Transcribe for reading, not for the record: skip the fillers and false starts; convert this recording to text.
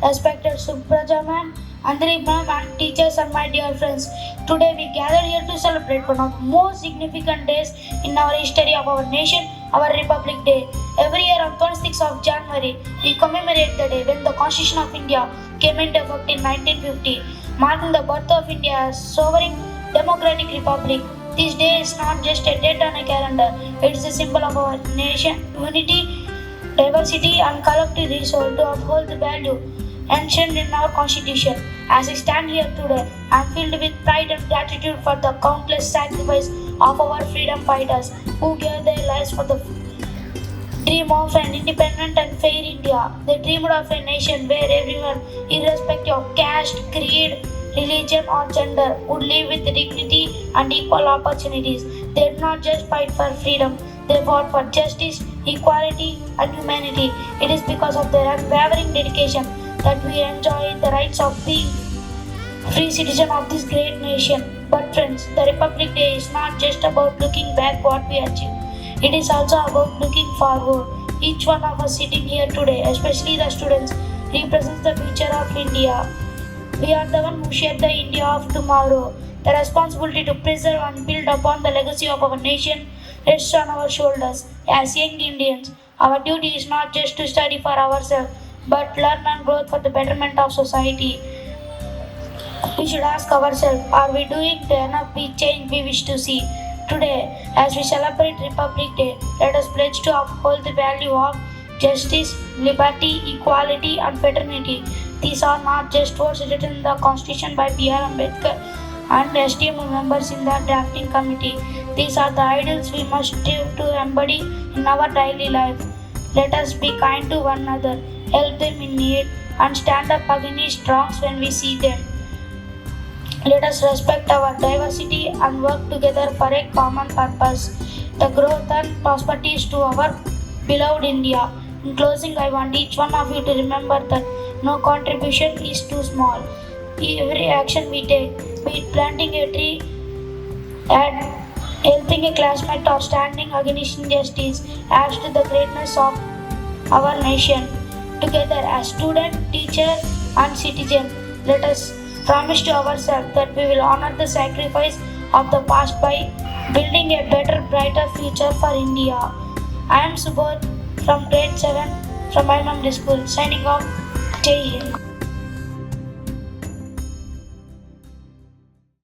respected Subrajaman, Andri ma'am, and teachers and my dear friends. Today we gather here to celebrate one of the most significant days in our history of our nation, our Republic Day. Every year on 26th of January, we commemorate the day when the Constitution of India came into effect in 1950, marking the birth of India as sovereign democratic republic. This day is not just a date on a calendar, it is a symbol of our nation unity, diversity, and collective resolve to uphold the value enshrined in our constitution. As I stand here today, I am filled with pride and gratitude for the countless sacrifice of our freedom fighters who gave their lives for the dream of an independent and fair India. They dreamed of a nation where everyone, irrespective of caste, creed, religion, or gender, would live with dignity and equal opportunities. They did not just fight for freedom, they fought for justice, equality, and humanity. It is because of their unwavering dedication that we enjoy the rights of being free citizen of this great nation. But friends, the Republic Day is not just about looking back what we achieved. It is also about looking forward. Each one of us sitting here today, especially the students, represents the future of India. We are the one who shape the India of tomorrow. The responsibility to preserve and build upon the legacy of our nation rests on our shoulders. As young Indians, our duty is not just to study for ourselves, but learn and grow for the betterment of society. We should ask ourselves, are we doing the enough big change we wish to see? Today, as we celebrate Republic Day, let us pledge to uphold the value of justice, liberty, equality, and fraternity. These are not just words written in the Constitution by B.R. Ambedkar and esteemed members in the drafting committee. These are the ideals we must strive to embody in our daily life. Let us be kind to one another, help them in need, and stand up against wrongs when we see them. Let us respect our diversity and work together for a common purpose, the growth and prosperity to our beloved India. In closing, I want each one of you to remember that no contribution is too small. Every action we take, be it planting a tree, and helping a classmate, or standing against injustice, adds to the greatness of our nation. Together, as student, teacher, and citizen, let us promise to ourselves that we will honor the sacrifice of the past by building a better, brighter future for India. I am Subodh from grade 7 from IMEMORY school, signing off. Jai Hind.